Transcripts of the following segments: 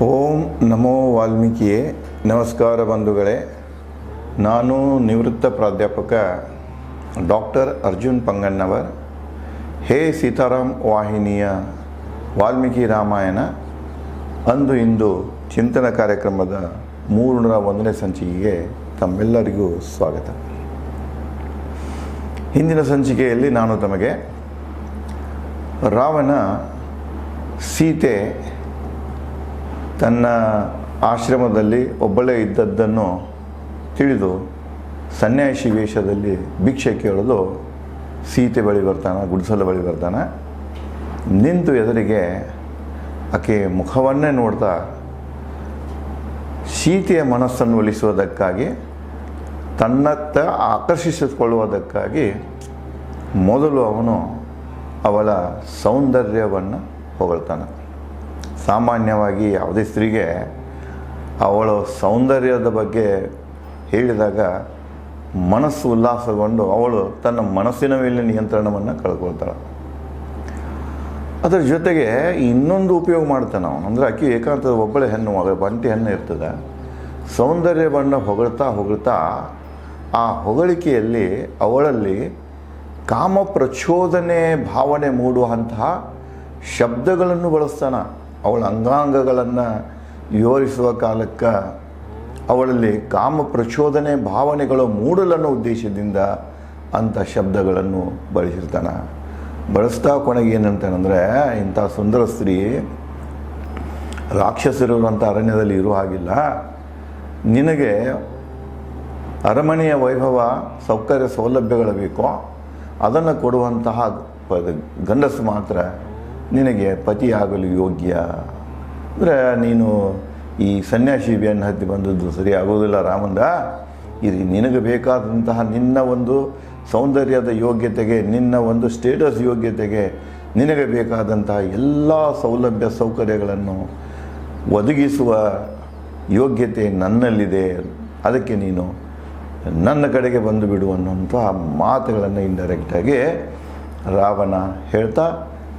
ಓಂ ನಮೋ ವಾಲ್ಮೀಕಿಯೇ. ನಮಸ್ಕಾರ ಬಂಧುಗಳೇ. ನಾನು ನಿವೃತ್ತ ಪ್ರಾಧ್ಯಾಪಕ ಡಾಕ್ಟರ್ ಅರ್ಜುನ್ ಪಂಗಣ್ಣವರ್. ಹೇ ಸೀತಾರಾಮ್ ವಾಹಿನಿಯ ವಾಲ್ಮೀಕಿ ರಾಮಾಯಣ ಅಂದು ಇಂದು ಚಿಂತನ ಕಾರ್ಯಕ್ರಮದ 301ನೇ ಸಂಚಿಕೆಗೆ ತಮ್ಮೆಲ್ಲರಿಗೂ ಸ್ವಾಗತ. ಹಿಂದಿನ ಸಂಚಿಕೆಯಲ್ಲಿ ನಾನು ತಮಗೆ ರಾವಣ ಸೀತೆ ತನ್ನ ಆಶ್ರಮದಲ್ಲಿ ಒಬ್ಬಳೇ ಇದ್ದದ್ದನ್ನು ತಿಳಿದು ಸನ್ಯಾಸಿ ವೇಷದಲ್ಲಿ ಭಿಕ್ಷೆ ಕೇಳಲು ಸೀತೆ ಬಳಿ ಬರ್ತಾನೆ, ಗುಡಿಸಲ ಬಳಿ ಬರ್ತಾನೆ. ನಿಂತು ಎದುರಿಗೆ ಆಕೆ ಮುಖವನ್ನೇ ನೋಡ್ತಾ ಸೀತೆಯ ಮನಸ್ಸನ್ನು ಒಲಿಸುವುದಕ್ಕಾಗಿ ತನ್ನತ್ತ ಆಕರ್ಷಿಸಿಕೊಳ್ಳುವುದಕ್ಕಾಗಿ ಮೊದಲು ಅವನು ಅವಳ ಸೌಂದರ್ಯವನ್ನು ಹೊಗಳ್ತಾನೆ. ಸಾಮಾನ್ಯವಾಗಿ ಯಾವುದೇ ಸ್ತ್ರೀಗೆ ಅವಳ ಸೌಂದರ್ಯದ ಬಗ್ಗೆ ಹೇಳಿದಾಗ ಮನಸ್ಸು ಉಲ್ಲಾಸಗೊಂಡು ಅವಳು ತನ್ನ ಮನಸ್ಸಿನ ಮೇಲೆ ನಿಯಂತ್ರಣವನ್ನು ಕಳ್ಕೊಳ್ತಾಳೆ. ಅದರ ಜೊತೆಗೆ ಇನ್ನೊಂದು ಉಪಯೋಗ ಮಾಡ್ತಾನೆ ಅವನು. ಅಂದರೆ ಆಕೆ ಏಕಾಂತದ ಒಬ್ಬಳೆ ಹೆಣ್ಣು, ಬಂಟಿ ಹೆಣ್ಣು ಇರ್ತದೆ. ಸೌಂದರ್ಯವನ್ನು ಹೊಗಳ್ತಾ ಆ ಹೊಗಳಿಕೆಯಲ್ಲಿ ಅವಳಲ್ಲಿ ಕಾಮ ಪ್ರಚೋದನೆ ಭಾವನೆ ಮೂಡುವಂತಹ ಶಬ್ದಗಳನ್ನು ಬಳಸ್ತಾನೆ. ಅವಳ ಅಂಗಾಂಗಗಳನ್ನು ವಿವರಿಸುವ ಕಾಲಕ್ಕೆ ಅವಳಲ್ಲಿ ಕಾಮ ಪ್ರಚೋದನೆ ಭಾವನೆಗಳು ಮೂಡಲನ್ನೋ ಉದ್ದೇಶದಿಂದ ಅಂಥ ಶಬ್ದಗಳನ್ನು ಬಳಸಿರ್ತಾನೆ. ಬಳಸ್ತಾ ಕೊನೆಗೆ ಏನಂತಾನಂದರೆ, ಇಂಥ ಸುಂದರ ಸ್ತ್ರೀ ರಾಕ್ಷಸರಿರುವಂಥ ಅರಣ್ಯದಲ್ಲಿ ಇರೋ ಹಾಗಿಲ್ಲ, ನಿನಗೆ ಅರಮನೆಯ ವೈಭವ ಸೌಕರ್ಯ ಸೌಲಭ್ಯಗಳು ಬೇಕೋ ಅದನ್ನು ಕೊಡುವಂತಹ ಗಂಡಸು ಮಾತ್ರ ನಿನಗೆ ಪತಿಯಾಗಲು ಯೋಗ್ಯ. ಅಂದರೆ ನೀನು ಈ ಸನ್ಯಾಸಿ ಬೆನ್ನು ಹತ್ತಿ ಬಂದದ್ದು ಸರಿ ಆಗೋದಿಲ್ಲ ರಾಮಂದ. ಇದು ನಿನಗೆ ಬೇಕಾದಂತಹ ನಿನ್ನ ಒಂದು ಸೌಂದರ್ಯದ ಯೋಗ್ಯತೆಗೆ, ನಿನ್ನ ಒಂದು ಸ್ಟೇಟಸ್ ಯೋಗ್ಯತೆಗೆ ನಿನಗೆ ಬೇಕಾದಂತಹ ಎಲ್ಲ ಸೌಲಭ್ಯ ಸೌಕರ್ಯಗಳನ್ನು ಒದಗಿಸುವ ಯೋಗ್ಯತೆ ನನ್ನಲ್ಲಿದೆ, ಅದಕ್ಕೆ ನೀನು ನನ್ನ ಕಡೆಗೆ ಬಂದು ಬಿಡು ಅನ್ನುವಂಥ ಮಾತುಗಳನ್ನು ಇಂಡೈರೆಕ್ಟಾಗಿ ರಾವಣ ಹೇಳ್ತಾ,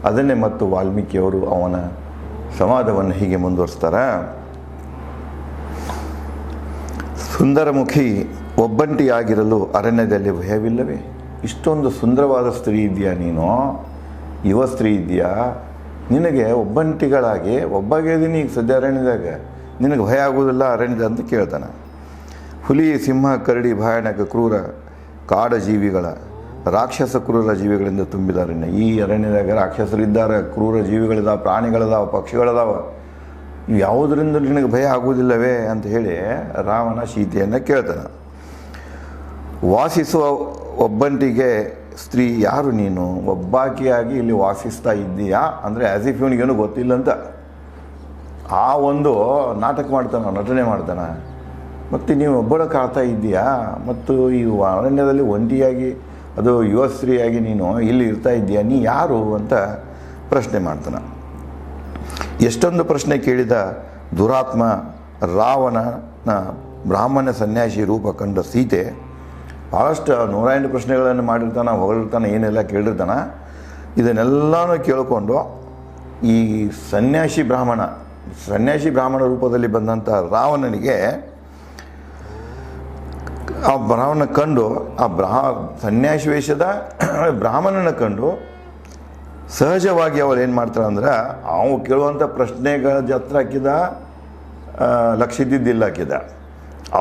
ಅದನ್ನೇ ಮತ್ತು ವಾಲ್ಮೀಕಿಯವರು ಅವನ ಸಂವಾದವನ್ನು ಹೀಗೆ ಮುಂದುವರಿಸ್ತಾರೆ. ಸುಂದರಮುಖಿ ಒಬ್ಬಂಟಿಯಾಗಿರಲು ಅರಣ್ಯದಲ್ಲಿ ಭಯವಿಲ್ಲವೇ? ಇಷ್ಟೊಂದು ಸುಂದರವಾದ ಸ್ತ್ರೀ ಇದೆಯಾ ನೀನು, ಯುವ ಸ್ತ್ರೀ ಇದೆಯಾ, ನಿನಗೆ ಒಬ್ಬಂಟಿಗಳಾಗಿ ಒಬ್ಬಾಗೇ ಇದೀನಿ ಈಗ ಸದ್ಯ ಅರಣ್ಯದಾಗ, ನಿನಗೆ ಭಯ ಆಗೋದಿಲ್ಲ ಅರಣ್ಯದ ಅಂತ ಕೇಳ್ತಾನೆ. ಹುಲಿ, ಸಿಂಹ, ಕರಡಿ, ಭಯಾನಕ ಕ್ರೂರ ಕಾಡ ಜೀವಿಗಳ, ರಾಕ್ಷಸ ಕ್ರೂರ ಜೀವಿಗಳಿಂದ ತುಂಬಿದ ಅರಣ್ಯ. ಈ ಅರಣ್ಯದಾಗ ರಾಕ್ಷಸರಿದ್ದಾರೆ, ಕ್ರೂರ ಜೀವಿಗಳಿದಾವೆ, ಪ್ರಾಣಿಗಳಿದಾವೆ, ಪಕ್ಷಿಗಳಿದಾವೆ. ಯಾವುದರಿಂದ ನಿನಗೆ ಭಯ ಆಗುವುದಿಲ್ಲವೇ ಅಂತ ಹೇಳಿ ರಾವಣ ಸೀತೆಯನ್ನು ಕೇಳ್ತಾನೆ. ವಾಸಿಸುವ ಒಬ್ಬಂಟಿಗೆ ಸ್ತ್ರೀ ಯಾರು ನೀನು, ಒಬ್ಬಾಕಿಯಾಗಿ ಇಲ್ಲಿ ವಾಸಿಸ್ತಾ ಇದ್ದೀಯಾ ಅಂದರೆ ಆ್ಯಸ್ ಇಫ್ ಇವನಿಗೇನು ಗೊತ್ತಿಲ್ಲ ಅಂತ ಆ ಒಂದು ನಾಟಕ ಮಾಡ್ತಾನೆ, ನಟನೆ ಮಾಡ್ತಾನೆ. ಮತ್ತು ನೀವು ಒಬ್ಬಳ ಕಾಡ್ತಾ ಇದ್ದೀಯಾ, ಮತ್ತು ಈ ಅರಣ್ಯದಲ್ಲಿ ಒಂಟಿಯಾಗಿ ಅದು ಯುವ ಸ್ತ್ರೀಯಾಗಿ ನೀನು ಇಲ್ಲಿ ಇರ್ತಾ ಇದ್ದೀಯಾ, ನೀ ಯಾರು ಅಂತ ಪ್ರಶ್ನೆ ಮಾಡ್ತಾನೆ. ಎಷ್ಟೊಂದು ಪ್ರಶ್ನೆ ಕೇಳಿದ ದುರಾತ್ಮ ರಾವಣನ ಬ್ರಾಹ್ಮಣ ಸನ್ಯಾಸಿ ರೂಪ ಕಂಡ ಸೀತೆ ಭಾಳಷ್ಟು 108 ಪ್ರಶ್ನೆಗಳನ್ನು ಮಾಡಿರ್ತಾನೆ, ಹೊಗಳಿರ್ತಾನೆ, ಏನೆಲ್ಲ ಕೇಳಿರ್ತಾನೆ. ಇದನ್ನೆಲ್ಲನೂ ಕೇಳಿಕೊಂಡು ಈ ಸನ್ಯಾಸಿ ಬ್ರಾಹ್ಮಣ ರೂಪದಲ್ಲಿ ಬಂದಂಥ ರಾವಣನಿಗೆ ಆ ಬ್ರಾಹ್ಮಣ ಕಂಡು, ಸನ್ಯಾಸಿ ವೇಷದ ಬ್ರಾಹ್ಮಣನ ಕಂಡು ಸಹಜವಾಗಿ ಅವಳು ಏನು ಮಾಡ್ತಾಳೆ ಅಂದ್ರೆ, ಅವನು ಕೇಳುವಂಥ ಪ್ರಶ್ನೆಗಳ ಹತ್ರ ಹಾಕಿದ ಲಕ್ಷ ಇದ್ದಿದ್ದಿಲ್ಲ ಹಾಕಿದ.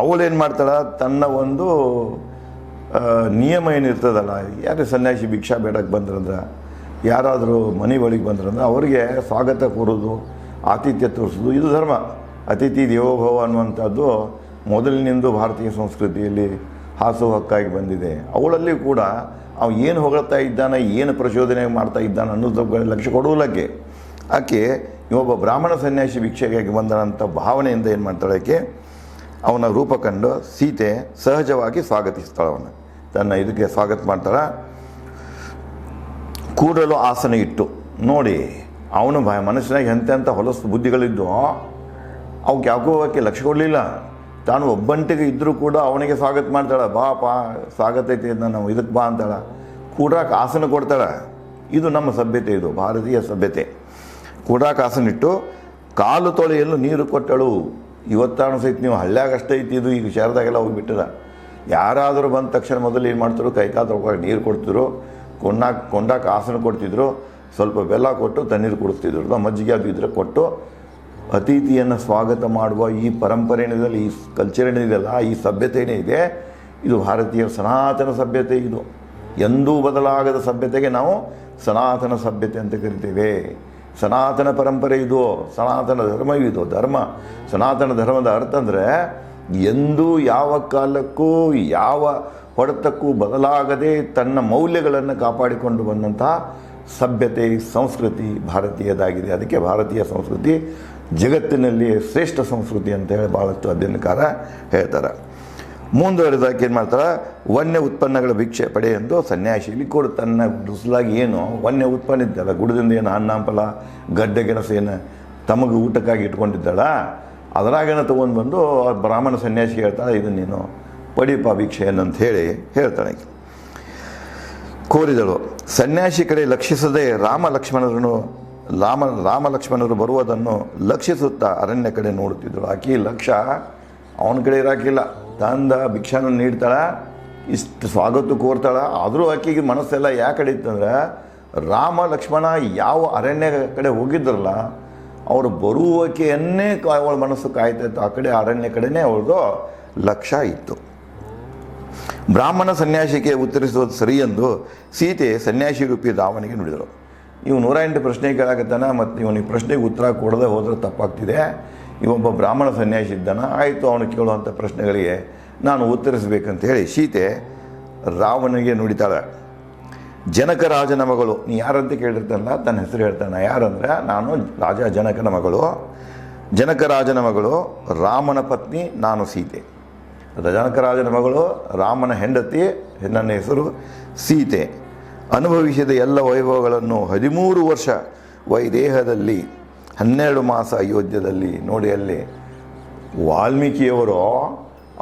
ಅವಳೇನು ಮಾಡ್ತಾಳೆ, ತನ್ನ ಒಂದು ನಿಯಮ ಏನಿರ್ತದಲ್ಲ, ಯಾರು ಸನ್ಯಾಸಿ ಭಿಕ್ಷಾ ಬೇಡಕ್ಕೆ ಬಂದ್ರಂದ್ರೆ, ಯಾರಾದರೂ ಮನೆ ಬಳಿಗೆ ಬಂದ್ರಂದ್ರೆ ಅವರಿಗೆ ಸ್ವಾಗತ ಕೋರೋದು, ಆತಿಥ್ಯ ತೋರಿಸೋದು, ಇದು ಧರ್ಮ. ಅತಿಥಿ ದೇವೋಭವ ಅನ್ನುವಂಥದ್ದು ಮೊದಲಿನಿಂದ ಭಾರತೀಯ ಸಂಸ್ಕೃತಿಯಲ್ಲಿ ಹಾಸು ಹಕ್ಕಾಗಿ ಬಂದಿದೆ. ಅವಳಲ್ಲಿ ಕೂಡ ಅವ ಏನು ಹೊಗಳ್ತಾ ಇದ್ದಾನೆ, ಏನು ಪ್ರಚೋದನೆ ಮಾಡ್ತಾ ಇದ್ದಾನೆ ಅನ್ನೋದ್ರ ಲಕ್ಷ್ಯ ಕೊಡುವುದಕ್ಕೆ ಆಕೆ ಇವೊಬ್ಬ ಬ್ರಾಹ್ಮಣ ಸನ್ಯಾಸಿ ಭಿಕ್ಷೆಗಾಗಿ ಬಂದನಂಥ ಭಾವನೆಯಿಂದ ಏನು ಮಾಡ್ತಾಳೆ, ಆಕೆ ಅವನ ರೂಪ ಕಂಡು ಸೀತೆ ಸಹಜವಾಗಿ ಸ್ವಾಗತಿಸ್ತಾಳೆ. ಅವನು ತನ್ನ ಇದಕ್ಕೆ ಸ್ವಾಗತ ಮಾಡ್ತಾಳೆ. ಕೂಡಲು ಆಸನ ಇಟ್ಟು ನೋಡಿ, ಅವನು ಮನಸ್ಸಿನಾಗ ಎಂತೆಂಥ ಹೊಲಸು ಬುದ್ಧಿಗಳಿದ್ದು ಅವಕ್ಕೆ ಯಾಕೋ ಆಕೆ ಲಕ್ಷ್ಯ ಕೊಡಲಿಲ್ಲ. ತಾನು ಒಬ್ಬಂಟಿಗೆ ಇದ್ದರೂ ಕೂಡ ಅವನಿಗೆ ಸ್ವಾಗತ ಮಾಡ್ತಾಳೆ. ಬಾಪ ಸ್ವಾಗತ ಐತಿ, ನಾವು ಇದಕ್ಕೆ ಬಾ ಅಂತಾಳೆ. ಕೂಡಕ್ಕೆ ಆಸನ ಕೊಡ್ತಾಳೆ. ಇದು ನಮ್ಮ ಸಭ್ಯತೆ, ಇದು ಭಾರತೀಯ ಸಭ್ಯತೆ. ಕೂಡಾಕ ಆಸನಿಟ್ಟು ಕಾಲು ತೊಳೆಯಲು ನೀರು ಕೊಟ್ಟಳು. ಇವತ್ತಾನು ಸಹಿತ ನೀವು ಹಳ್ಳ್ಯಾಗಷ್ಟೇ ಐತಿ ಇದು, ಈಗ ಶಹರದಾಗೆಲ್ಲ ಹೋಗಿಬಿಟ್ಟಿದ. ಯಾರಾದರೂ ಬಂದ ತಕ್ಷಣ ಮೊದಲು ಏನು ಮಾಡ್ತಿದ್ರು, ಕೈಕಾಲು ತೊಳ್ಕೊಂಡು ನೀರು ಕೊಡ್ತಿದ್ರು, ಕೊಂಡಾಕ ಆಸನ ಕೊಡ್ತಿದ್ರು, ಸ್ವಲ್ಪ ಬೆಲ್ಲ ಕೊಟ್ಟು ತಣ್ಣೀರು ಕುಡಿಸ್ತಿದ್ರು, ಮಜ್ಜಿಗೆ ಅದು ಇದ್ರೆ ಕೊಟ್ಟು ಅತಿಥಿಯನ್ನು ಸ್ವಾಗತ ಮಾಡುವ ಈ ಪರಂಪರೆ ಏನಿದೆಯಲ್ಲ, ಈ ಕಲ್ಚರ್ ಏನಿದೆಯಲ್ಲ, ಈ ಸಭ್ಯತೆ ಏನಿದೆ, ಇದು ಭಾರತೀಯ ಸನಾತನ ಸಭ್ಯತೆ. ಇದು ಎಂದೂ ಬದಲಾಗದ ಸಭ್ಯತೆಗೆ ನಾವು ಸನಾತನ ಸಭ್ಯತೆ ಅಂತ ಕರಿತೇವೆ. ಸನಾತನ ಪರಂಪರೆ ಇದು, ಸನಾತನ ಧರ್ಮ ಇದು. ಸನಾತನ ಧರ್ಮದ ಅರ್ಥ ಅಂದರೆ ಎಂದೂ ಯಾವ ಕಾಲಕ್ಕೂ ಯಾವ ಹೊಡೆತಕ್ಕೂ ಬದಲಾಗದೆ ತನ್ನ ಮೌಲ್ಯಗಳನ್ನು ಕಾಪಾಡಿಕೊಂಡು ಬಂದಂತಹ ಸಭ್ಯತೆ, ಸಂಸ್ಕೃತಿ ಭಾರತೀಯದಾಗಿದೆ. ಅದಕ್ಕೆ ಭಾರತೀಯ ಸಂಸ್ಕೃತಿ ಜಗತ್ತಿನಲ್ಲಿ ಶ್ರೇಷ್ಠ ಸಂಸ್ಕೃತಿ ಅಂತೇಳಿ ಭಾಳಷ್ಟು ಅಧ್ಯಯನಕಾರ ಹೇಳ್ತಾರೆ. ಮುಂದುವರೆದಾಕೆ ಏನು ಮಾಡ್ತಾರೆ, ವನ್ಯ ಉತ್ಪನ್ನಗಳ ಭಿಕ್ಷೆ ಪಡೆ ಎಂದು ಸನ್ಯಾಸಿಯಲ್ಲಿ ಕೊಡು. ತನ್ನ ದುಸಲಾಗಿ ಏನು ವನ್ಯ ಉತ್ಪನ್ನ ಇದ್ದಲ್ಲ, ಗುಡದಿಂದ ಏನು ಅನ್ನ ಹಂಪಲ ಗಡ್ಡೆ ಗೆಣಸು ಏನು ತಮಗೆ ಊಟಕ್ಕಾಗಿ ಇಟ್ಕೊಂಡಿದ್ದಾಳ, ಅದರಾಗೇನ ತೊಗೊಂಡು ಬಂದು ಬ್ರಾಹ್ಮಣ ಸನ್ಯಾಸಿ ಹೇಳ್ತಾಳೆ, ಇದು ನೀನು ಪಡಿಪ ಭಿಕ್ಷೆಯನ್ನು ಅಂತ ಹೇಳಿ ಹೇಳ್ತಾಳೆ. ಕೋರಿದಳು. ಸನ್ಯಾಸಿ ಕಡೆ ಲಕ್ಷಿಸದೆ ರಾಮ ಲಕ್ಷ್ಮಣರು ಬರುವುದನ್ನು ಲಕ್ಷಿಸುತ್ತಾ ಅರಣ್ಯ ಕಡೆ ನೋಡುತ್ತಿದ್ದಳು. ಆಕೆ ಲಕ್ಷ್ಯ ಅವನ ಕಡೆ ಇರಾಕಿಲ್ಲ, ತಂದ ಭಿಕ್ಷಾನ ನೀಡ್ತಾಳ, ಇಷ್ಟು ಸ್ವಾಗತ ಕೋರ್ತಾಳ. ಆದರೂ ಆಕೆಗೆ ಮನಸ್ಸೆಲ್ಲ ಯಾಕೆ ಕಡೆ ಇತ್ತಂದ್ರೆ, ರಾಮ ಲಕ್ಷ್ಮಣ ಯಾವ ಅರಣ್ಯ ಕಡೆ ಹೋಗಿದ್ರಲ್ಲ ಅವರು ಬರುವಿಕೆಯನ್ನೇ ಅವಳ ಮನಸ್ಸು ಕಾಯ್ತಾಯಿತ್ತು. ಆ ಕಡೆ ಅರಣ್ಯ ಕಡೆನೇ ಅವಳದು ಲಕ್ಷ್ಯ ಇತ್ತು. ಬ್ರಾಹ್ಮಣ ಸನ್ಯಾಸಿಗೆ ಉತ್ತರಿಸುವುದು ಸರಿ ಎಂದು ಸೀತೆ ಸನ್ಯಾಸಿ ರೂಪಿ ರಾವನಿಗೆ ನುಡಿದಳು. ಇವು 108 ಪ್ರಶ್ನೆ ಕೇಳಾಕತ್ತಾನ, ಮತ್ತು ಇವನಿಗೆ ಪ್ರಶ್ನೆಗೆ ಉತ್ತರ ಕೊಡದೆ ಹೋದರೆ ತಪ್ಪಾಗ್ತಿದೆ. ಇವೊಬ್ಬ ಬ್ರಾಹ್ಮಣ ಸನ್ಯಾಸಿ ಇದ್ದಾನ, ಆಯಿತು ಅವನು ಕೇಳುವಂಥ ಪ್ರಶ್ನೆಗಳಿಗೆ ನಾನು ಉತ್ತರಿಸಬೇಕಂತೇಳಿ ಸೀತೆ ರಾವನಿಗೆ ನುಡಿತಾಳೆ. ಜನಕರಾಜನ ಮಗಳು, ನೀ ಯಾರಂತ ಕೇಳಿರ್ತಾನಲ್ಲ ತನ್ನ ಹೆಸರು ಹೇಳ್ತಾನೆ. ಯಾರಂದ್ರೆ, ನಾನು ರಾಜ ಜನಕನ ಮಗಳು, ಜನಕರಾಜನ ಮಗಳು, ರಾಮನ ಪತ್ನಿ ನಾನು ಸೀತೆ. ಜನಕರಾಜನ ಮಗಳು, ರಾಮನ ಹೆಂಡತಿ, ನನ್ನ ಹೆಸರು ಸೀತೆ. ಅನುಭವಿಸಿದ ಎಲ್ಲ ವೈಭವಗಳನ್ನು 13 ವರ್ಷ ವೈದೇಹದಲ್ಲಿ, 12 ಮಾಸ ಅಯೋಧ್ಯದಲ್ಲಿ. ನೋಡಿ, ಅಲ್ಲಿ ವಾಲ್ಮೀಕಿಯವರು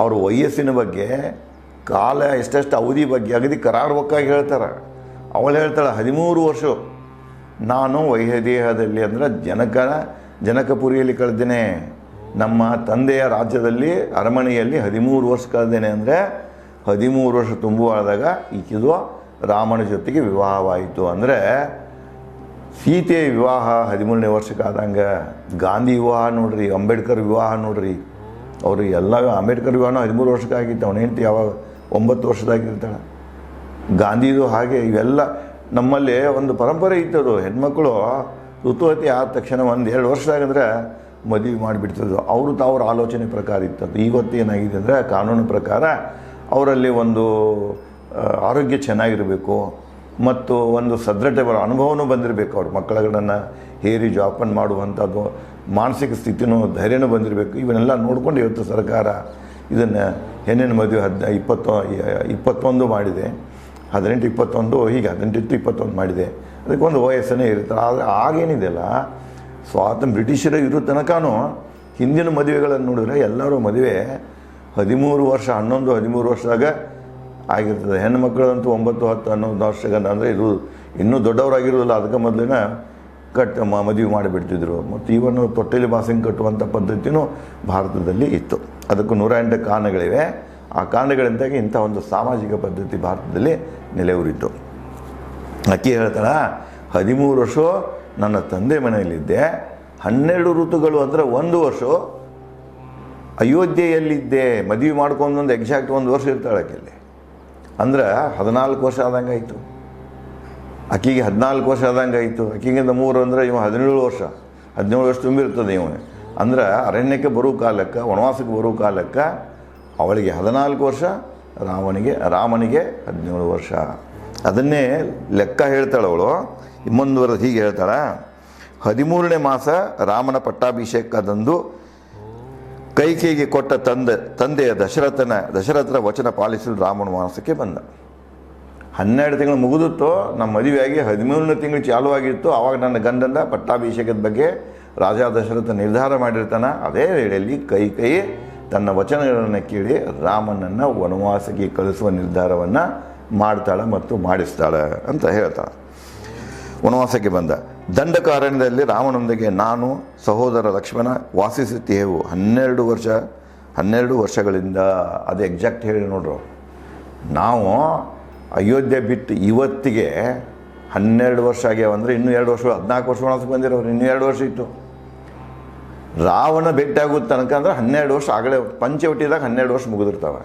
ಅವ್ರ ವಯಸ್ಸಿನ ಬಗ್ಗೆ, ಕಾಲ ಎಷ್ಟೆಷ್ಟು ಅವಧಿ ಬಗ್ಗೆ ಅಗದಿ ಕರಾರುವಕ್ಕಾಗಿ ಹೇಳ್ತಾರೆ. ಅವಳು ಹೇಳ್ತಾಳೆ 13 ವರ್ಷ ನಾನು ವೈದೇಹದಲ್ಲಿ, ಅಂದರೆ ಜನಕಪುರಿಯಲ್ಲಿ ಕಳೆದೇನೆ. ನಮ್ಮ ತಂದೆಯ ರಾಜ್ಯದಲ್ಲಿ ಅರಮನೆಯಲ್ಲಿ 13 ವರ್ಷ ಕಳೆದೇನೆ. ಅಂದರೆ 13 ವರ್ಷ ತುಂಬುವಾದಾಗ ಈಕಿದು ರಾಮನ ಜೊತೆಗೆ ವಿವಾಹವಾಯಿತು. ಅಂದರೆ ಸೀತೆಯ ವಿವಾಹ 13ನೇ ವರ್ಷಕ್ಕಾದಂಗೆ. ಗಾಂಧಿ ವಿವಾಹ ನೋಡ್ರಿ, ಅಂಬೇಡ್ಕರ್ ವಿವಾಹ ನೋಡ್ರಿ, ಅವರು ಎಲ್ಲ ಅಂಬೇಡ್ಕರ್ ವಿವಾಹನೂ 13 ವರ್ಷಕ್ಕಾಗಿತ್ತು. ಅವನ ಹೆಂಡತಿ ಯಾವಾಗ 9 ವರ್ಷದಾಗಿರ್ತಾಳೆ. ಗಾಂಧಿದು ಹಾಗೆ. ಇವೆಲ್ಲ ನಮ್ಮಲ್ಲಿ ಒಂದು ಪರಂಪರೆ ಇತ್ತದು. ಹೆಣ್ಮಕ್ಳು ಋತುವತಿ ಆದ ತಕ್ಷಣ 1-2 ವರ್ಷದಾಗಂದ್ರೆ ಮದುವೆ ಮಾಡಿಬಿಡ್ತಿದ್ರು. ಅವ್ರ ಆಲೋಚನೆ ಪ್ರಕಾರ ಇತ್ತದು. ಇವತ್ತೇನಾಗಿದೆ ಅಂದರೆ, ಕಾನೂನು ಪ್ರಕಾರ ಅವರಲ್ಲಿ ಒಂದು ಆರೋಗ್ಯ ಚೆನ್ನಾಗಿರಬೇಕು ಮತ್ತು ಒಂದು ಸದೃಢ ಅನುಭವನೂ ಬಂದಿರಬೇಕು. ಅವ್ರ ಮಕ್ಕಳುಗಳನ್ನು ಹೇರಿ ಜೋಪಾನ ಮಾಡುವಂಥದ್ದು ಮಾನಸಿಕ ಸ್ಥಿತಿನೂ ಧೈರ್ಯನೂ ಬಂದಿರಬೇಕು. ಇವನ್ನೆಲ್ಲ ನೋಡ್ಕೊಂಡು ಇವತ್ತು ಸರ್ಕಾರ ಇದನ್ನು ಹೆಣ್ಣಿನ ಮದುವೆ 21 ಮಾಡಿದೆ. 18, 21 ಹೀಗೆ 18, 21 ಮಾಡಿದೆ. ಅದಕ್ಕೊಂದು ವಯಸ್ಸನ್ನೇ ಇರುತ್ತೆ. ಆದರೆ ಆಗೇನಿದೆಯಲ್ಲ, ಬ್ರಿಟಿಷರು ಇರೋ ತನಕನೂ ಹಿಂದಿನ ಮದುವೆಗಳನ್ನು ನೋಡಿದ್ರೆ ಎಲ್ಲರೂ ಮದುವೆ 13 ವರ್ಷ, 11, 13 ವರ್ಷದಾಗ ಆಗಿರ್ತದೆ. ಹೆಣ್ಣು ಮಕ್ಕಳಂತೂ 9, 10, 11 ವರ್ಷಗಂತ. ಅಂದರೆ ಇದು ಇನ್ನೂ ದೊಡ್ಡವರಾಗಿರೋದಿಲ್ಲ, ಅದಕ್ಕೆ ಮೊದಲಿನ ಮದುವೆ ಮಾಡಿಬಿಡ್ತಿದ್ರು. ಮತ್ತು ಇವನ್ನು ತೊಟ್ಟೆಲಿ ಬಾಸಿಂಗ್ ಕಟ್ಟುವಂಥ ಪದ್ಧತಿಯೂ ಭಾರತದಲ್ಲಿ ಇತ್ತು. ಅದಕ್ಕೂ 108 ಕಾರಣಗಳಿವೆ. ಆ ಕಾರಣಗಳಿಂದಾಗಿ ಇಂಥ ಒಂದು ಸಾಮಾಜಿಕ ಪದ್ಧತಿ ಭಾರತದಲ್ಲಿ ನೆಲೆಯೂರಿತ್ತು. ಅಕ್ಕಿ ಹೇಳ್ತಾಳೆ, 13 ವರ್ಷ ನನ್ನ ತಂದೆ ಮನೆಯಲ್ಲಿದ್ದೆ, 12 ಋತುಗಳು ಅಂದರೆ 1 ವರ್ಷ ಅಯೋಧ್ಯೆಯಲ್ಲಿದ್ದೆ. ಮದುವೆ ಮಾಡ್ಕೊಂಡೊಂದು ಎಕ್ಸಾಕ್ಟ್ 1 ವರ್ಷ ಇರ್ತಾಳೆ ಆಕೆಯಲ್ಲಿ. ಅಂದ್ರೆ 14 ವರ್ಷ ಆದಂಗೆ ಆಯಿತು. ಆಕೆಗೆ 14 ವರ್ಷ ಆದಂಗೆ ಆಯಿತು. ಆಕೆಗಿಂತ 3 ಅಂದರೆ ಇವ 17 ವರ್ಷ, 17 ವರ್ಷ ತುಂಬಿರ್ತದೆ ಇವನು. ಅಂದ್ರೆ ಅರಣ್ಯಕ್ಕೆ ಬರೋ ಕಾಲಕ್ಕೆ, ವನವಾಸಕ್ಕೆ ಬರೋ ಕಾಲಕ್ಕೆ ಅವಳಿಗೆ 14 ವರ್ಷ, ರಾಮನಿಗೆ 17 ವರ್ಷ. ಅದನ್ನೇ ಲೆಕ್ಕ ಹೇಳ್ತಾಳೆ ಅವಳು. ಮುಂದುವರೆದು ಹೀಗೆ ಹೇಳ್ತಾಳೆ, 13ನೇ ಮಾಸ ರಾಮನ ಪಟ್ಟಾಭಿಷೇಕದಂದು ಕೈಕೇಯಿಗೆ ಕೊಟ್ಟ ತಂದೆಯ ದಶರಥನ ವಚನ ಪಾಲಿಸಲು ರಾಮನ ವನವಾಸಕ್ಕೆ ಬಂದ. 12 ತಿಂಗಳು ಮುಗಿದಿತ್ತು, ನಮ್ಮ ಮದುವೆಯಾಗಿ 13ನೇ ತಿಂಗಳು ಚಾಲುವಾಗಿತ್ತು. ಆವಾಗ ನನ್ನ ಗಂಡನ ಪಟ್ಟಾಭಿಷೇಕದ ಬಗ್ಗೆ ರಾಜ ದಶರಥ ನಿರ್ಧಾರ ಮಾಡಿರ್ತಾನೆ. ಅದೇ ವೇಳೆಯಲ್ಲಿ ಕೈಕೇಯಿ ತನ್ನ ವಚನಗಳನ್ನು ಕೇಳಿ ರಾಮನನ್ನು ವನವಾಸಕ್ಕೆ ಕಳಿಸುವ ನಿರ್ಧಾರವನ್ನು ಮಾಡ್ತಾಳೆ ಮತ್ತು ಮಾಡಿಸ್ತಾಳೆ ಅಂತ ಹೇಳ್ತಾಳೆ. ವನವಾಸಕ್ಕೆ ಬಂದ. ದಂಡಕಾರಣ್ಯದಲ್ಲಿ ರಾಮನೊಂದಿಗೆ ನಾನು ಸಹೋದರ ಲಕ್ಷ್ಮಣ ವಾಸಿಸುತ್ತೇವು 12 ವರ್ಷಗಳಿಂದ. ಅದು ಎಕ್ಸಾಕ್ಟ್ ಹೇಳಿ ನೋಡ್ರು. ನಾವು ಅಯೋಧ್ಯೆ ಬಿಟ್ಟು ಇವತ್ತಿಗೆ 12 ವರ್ಷ ಆಗ್ಯಾವಂದರೆ ಇನ್ನೂ 2 ವರ್ಷ, 14 ವರ್ಷ ವನವಾಸಕ್ಕೆ ಬಂದಿರೋರು, ಇನ್ನೂ 2 ವರ್ಷ ಇತ್ತು. ರಾವಣ ಭೇಟಿ ಆಗುತ್ತೆ ತನಕ ಅಂದ್ರೆ 12 ವರ್ಷ ಆಗಲೇ ಪಂಚವಟಿದಾಗ 12 ವರ್ಷ ಮುಗಿದಿರ್ತಾವೆ.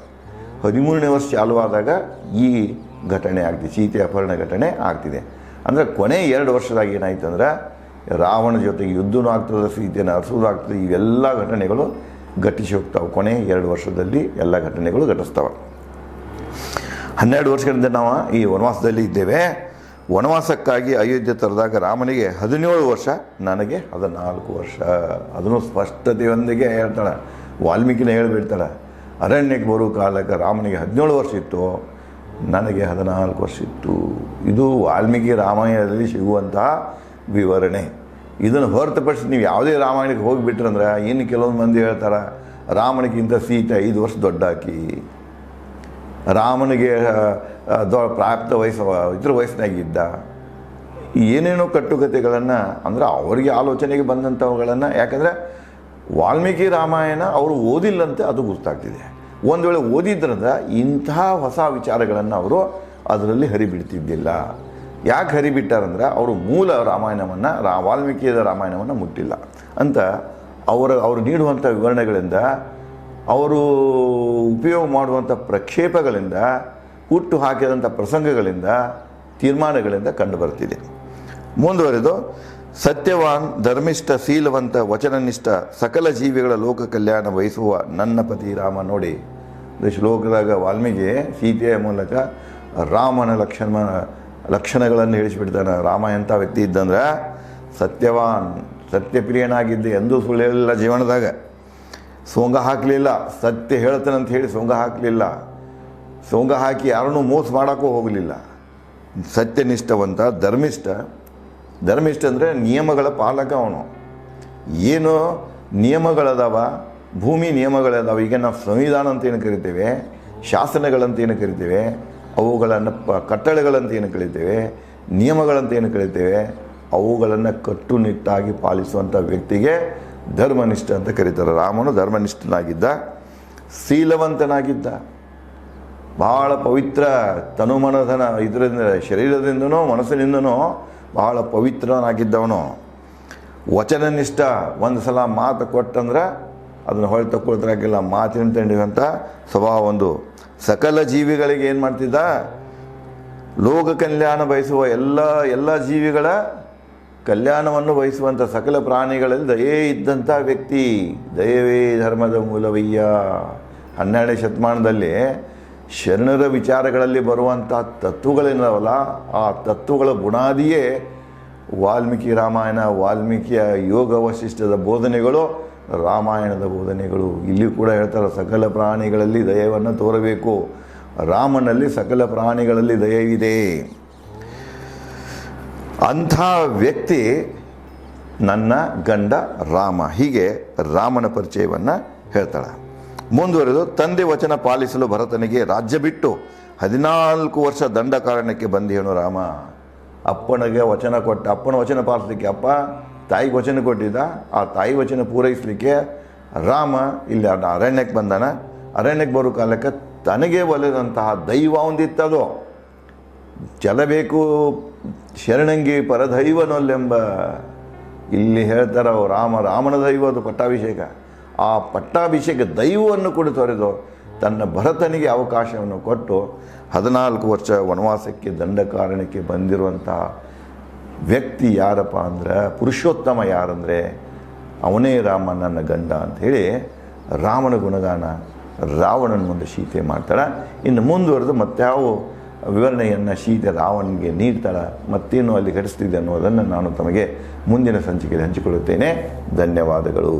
13ನೇ ವರ್ಷ ಚಾಲುವಾದಾಗ ಈ ಘಟನೆ ಆಗ್ತಿದೆ, ಸೀತೆ ಅಪಹರಣ ಘಟನೆ ಆಗ್ತಿದೆ. ಅಂದರೆ ಕೊನೆ 2 ವರ್ಷದಾಗ ಏನಾಯ್ತು ಅಂದ್ರೆ ರಾವಣ ಜೊತೆಗೆ ಯುದ್ಧನೂ ಆಗ್ತದೆ, ಸೀತೆನ ಅರಸೋದು ಆಗ್ತದೆ. ಇವೆಲ್ಲ ಘಟನೆಗಳು ಘಟಿಸಿ ಹೋಗ್ತಾವೆ. ಕೊನೆ 2 ವರ್ಷದಲ್ಲಿ ಎಲ್ಲ ಘಟನೆಗಳು ಘಟಿಸ್ತವೆ. 12 ವರ್ಷಗಳಿಂದ ನಾವು ಈ ವನವಾಸದಲ್ಲಿ ಇದ್ದೇವೆ. ವನವಾಸಕ್ಕಾಗಿ ಅಯೋಧ್ಯೆ ತರದಾಗ ರಾಮನಿಗೆ 17 ವರ್ಷ, ನನಗೆ 14 ವರ್ಷ. ಅದನ್ನು ಸ್ಪಷ್ಟತೆಯೊಂದಿಗೆ ಹೇಳ್ತಾಳೆ, ವಾಲ್ಮೀಕಿನೇ ಹೇಳಿಬಿಡ್ತಾಳೆ. ಅರಣ್ಯಕ್ಕೆ ಬರೋ ಕಾಲಕ್ಕೆ ರಾಮನಿಗೆ 17 ವರ್ಷ ಇತ್ತು, ನನಗೆ 14 ವರ್ಷ ಇತ್ತು. ಇದು ವಾಲ್ಮೀಕಿ ರಾಮಾಯಣದಲ್ಲಿ ಸಿಗುವಂತಹ ವಿವರಣೆ. ಇದನ್ನು ಹೊರತುಪಡಿಸಿ ನೀವು ಯಾವುದೇ ರಾಮಾಯಣಕ್ಕೆ ಹೋಗಿಬಿಟ್ರಂದ್ರೆ ಇನ್ನು ಕೆಲವೊಂದು ಮಂದಿ ಹೇಳ್ತಾರೆ ರಾಮನಿಗಿಂತ ಸೀತೆ 5 ವರ್ಷ ದೊಡ್ಡಾಕಿ, ರಾಮನಿಗೆ ಪ್ರಾಪ್ತ ವಯಸ್ಸಿನಾಗಿದ್ದ, ಏನೇನೋ ಕಟ್ಟುಕತೆಗಳನ್ನು, ಅಂದರೆ ಅವರಿಗೆ ಆಲೋಚನೆಗೆ ಬಂದಂಥವುಗಳನ್ನು. ಯಾಕಂದರೆ ವಾಲ್ಮೀಕಿ ರಾಮಾಯಣ ಅವರು ಓದಿಲ್ಲಂತೆ ಅದು ಗೊತ್ತಾಗ್ತಿದೆ. ಒಂದು ವೇಳೆ ಓದಿದ್ರಂದ್ರೆ ಇಂತಹ ಹೊಸ ವಿಚಾರಗಳನ್ನು ಅವರು ಅದರಲ್ಲಿ ಹರಿಬಿಡ್ತಿದ್ದಿಲ್ಲ. ಯಾಕೆ ಹರಿಬಿಟ್ಟಾರಂದ್ರೆ ಅವರು ಮೂಲ ರಾಮಾಯಣವನ್ನು, ವಾಲ್ಮೀಕಿಯ ರಾಮಾಯಣವನ್ನು ಮುಟ್ಟಿಲ್ಲ ಅಂತ ಅವರು ನೀಡುವಂಥ ವಿವರಣೆಗಳಿಂದ, ಅವರು ಉಪಯೋಗ ಮಾಡುವಂಥ ಪ್ರಕ್ಷೇಪಗಳಿಂದ, ಹುಟ್ಟು ಹಾಕಿದಂಥ ಪ್ರಸಂಗಗಳಿಂದ, ತೀರ್ಮಾನಗಳಿಂದ ಕಂಡುಬರ್ತಿದೆ. ಮುಂದುವರೆದು, ಸತ್ಯವಾನ್, ಧರ್ಮಿಷ್ಠ, ಶೀಲವಂತ, ವಚನನಿಷ್ಠ, ಸಕಲ ಜೀವಿಗಳ ಲೋಕ ಕಲ್ಯಾಣ ಬಯಸುವ ನನ್ನ ಪತಿ ರಾಮ. ನೋಡಿ, ಶ್ಲೋಕದಾಗ ವಾಲ್ಮೀಕಿ ಸೀತೆಯ ಮೂಲಕ ರಾಮನ ಲಕ್ಷಣಗಳನ್ನು ಹೇಳಿಸಿಬಿಡ್ತಾನೆ. ರಾಮ ಎಂಥ ವ್ಯಕ್ತಿ ಇದ್ದಂದ್ರೆ ಸತ್ಯವಾನ್, ಸತ್ಯಪ್ರಿಯನಾಗಿದ್ದೆ, ಎಂದೂ ಸುಳ್ಳು ಹೇಳಿಲ್ಲ ಜೀವನದಾಗ, ಸೋಂಗ ಹಾಕಲಿಲ್ಲ, ಸತ್ಯ ಹೇಳ್ತಾನಂತ ಹೇಳಿ ಸೋಂಗ ಹಾಕಲಿಲ್ಲ, ಸೋಂಗ ಹಾಕಿ ಯಾರನ್ನೂ ಮೋಸ ಮಾಡೋಕ್ಕೂ ಹೋಗಲಿಲ್ಲ. ಸತ್ಯನಿಷ್ಠವಂತ, ಧರ್ಮಿಷ್ಠ ಅಂದರೆ ನಿಯಮಗಳ ಪಾಲಕ ಅವನು. ಏನು ನಿಯಮಗಳದಾವ, ಭೂಮಿ ನಿಯಮಗಳದಾವ. ಈಗ ನಾವು ಸಂವಿಧಾನ ಅಂತ ಏನು ಕರಿತೇವೆ, ಶಾಸನಗಳಂತ ಏನು ಕರಿತೇವೆ, ಅವುಗಳನ್ನು ಕಟ್ಟಳೆಗಳಂತ ಏನು ಕರಿತೇವೆ, ನಿಯಮಗಳಂತ ಏನು ಕರಿತೇವೆ, ಅವುಗಳನ್ನು ಕಟ್ಟುನಿಟ್ಟಾಗಿ ಪಾಲಿಸುವಂಥ ವ್ಯಕ್ತಿಗೆ ಧರ್ಮನಿಷ್ಠ ಅಂತ ಕರೀತಾರೆ. ರಾಮನು ಧರ್ಮನಿಷ್ಠನಾಗಿದ್ದ, ಶೀಲವಂತನಾಗಿದ್ದ, ಬಹಳ ಪವಿತ್ರ, ತನುಮನಧನ ಇದರಿಂದ, ಶರೀರದಿಂದನೋ ಮನಸ್ಸಿನಿಂದನೋ ಬಹಳ ಪವಿತ್ರನಾಗಿದ್ದವನು. ವಚನನಿಷ್ಠ, ಒಂದು ಸಲ ಮಾತು ಕೊಟ್ಟಂದ್ರೆ ಅದನ್ನು ಹೊಳೆ ತಗೊಳ್ತಾಗಿಲ್ಲ, ಮಾತಿನ ತಂಡಿವಂಥ ಸ್ವಭಾವ ಒಂದು. ಸಕಲ ಜೀವಿಗಳಿಗೆ ಏನು ಮಾಡ್ತಿದ್ದ, ಲೋಕ ಕಲ್ಯಾಣ ಬಯಸುವ ಎಲ್ಲ ಜೀವಿಗಳ ಕಲ್ಯಾಣವನ್ನು ಬಯಸುವಂಥ ಸಕಲ ಪ್ರಾಣಿಗಳಲ್ಲಿ ದಯೆ ಇದ್ದಂಥ ವ್ಯಕ್ತಿ. ದಯವೇ ಧರ್ಮದ ಮೂಲವಯ್ಯ. 12ನೇ ಶತಮಾನದಲ್ಲಿ ಶರಣರ ವಿಚಾರಗಳಲ್ಲಿ ಬರುವಂಥ ತತ್ವಗಳೇನವಲ್ಲ, ಆ ತತ್ವಗಳ ಬುನಾದಿಯೇ ವಾಲ್ಮೀಕಿ ರಾಮಾಯಣ, ವಾಲ್ಮೀಕಿಯ ಯೋಗ ವಶಿಷ್ಠದ ಬೋಧನೆಗಳು, ರಾಮಾಯಣದ ಬೋಧನೆಗಳು. ಇಲ್ಲಿ ಕೂಡ ಹೇಳ್ತಾರೆ, ಸಕಲ ಪ್ರಾಣಿಗಳಲ್ಲಿ ದಯವನ್ನು ತೋರಬೇಕು. ರಾಮನಲ್ಲಿ ಸಕಲ ಪ್ರಾಣಿಗಳಲ್ಲಿ ದಯವಿದೆ. ಅಂಥ ವ್ಯಕ್ತಿ ನನ್ನ ಗಂಡ ರಾಮ. ಹೀಗೆ ರಾಮನ ಪರಿಚಯವನ್ನು ಹೇಳ್ತಾಳೆ. ಮುಂದುವರೆದು, ತಂದೆ ವಚನ ಪಾಲಿಸಲು ಭರತನಿಗೆ ರಾಜ್ಯ ಬಿಟ್ಟು 14 ವರ್ಷ ದಂಡಕಾರಣ್ಯಕ್ಕೆ ಬಂದೇನು ರಾಮ. ಅಪ್ಪನಿಗೆ ವಚನ ಕೊಟ್ಟ, ಅಪ್ಪನ ವಚನ ಪಾಲಿಸಲಿಕ್ಕೆ, ಅಪ್ಪ ತಾಯಿಗೆ ವಚನ ಕೊಟ್ಟಿದ್ದ, ಆ ತಾಯಿ ವಚನ ಪೂರೈಸಲಿಕ್ಕೆ ರಾಮ ಇಲ್ಲಿ ಅರಣ್ಯಕ್ಕೆ ಬಂದಾನ. ಅರಣ್ಯಕ್ಕೆ ಬರೋ ಕಾಲಕ್ಕೆ ತನಗೆ ಒಲಿದಂತಹ ದೈವ ಒಂದಿತ್ತದು. ಚಲಬೇಕು ಶರಣಂಗಿ ಪರದೈವನೊಲ್ಲೆಂಬ, ಇಲ್ಲಿ ಹೇಳ್ತಾರೆ ರಾಮನ ದೈವ ಅದು ಪಟ್ಟಾಭಿಷೇಕ. ಆ ಪಟ್ಟಾಭಿಷೇಕ ದೈವವನ್ನು ಕೂಡ ತೊರೆದು ತನ್ನ ಭರತನಿಗೆ ಅವಕಾಶವನ್ನು ಕೊಟ್ಟು 14 ವರ್ಷ ವನವಾಸಕ್ಕೆ ದಂಡಕಾರಣ್ಯಕ್ಕೆ ಬಂದಿರುವಂತಹ ವ್ಯಕ್ತಿ ಯಾರಪ್ಪ ಅಂದ್ರೆ, ಪುರುಷೋತ್ತಮ ಯಾರಂದರೆ ಅವನೇ ರಾಮ ನನ್ನ ಗಂಡ ಅಂಥೇಳಿ ರಾಮನ ಗುಣಗಾನ ರಾವಣನ ಮುಂದೆ ಸೀತೆ ಮಾಡ್ತಾಳೆ. ಇನ್ನು ಮುಂದುವರೆದು ಮತ್ತಾವ ವಿವರಣೆಯನ್ನು ಸೀತೆ ರಾವಣನಿಗೆ ನೀಡ್ತಾಳೆ, ಮತ್ತೇನು ಅಲ್ಲಿ ಘಟಿಸ್ತಿದೆ ಅನ್ನೋದನ್ನು ನಾನು ತಮಗೆ ಮುಂದಿನ ಸಂಚಿಕೆಯಲ್ಲಿ ಹಂಚಿಕೊಳ್ಳುತ್ತೇನೆ. ಧನ್ಯವಾದಗಳು.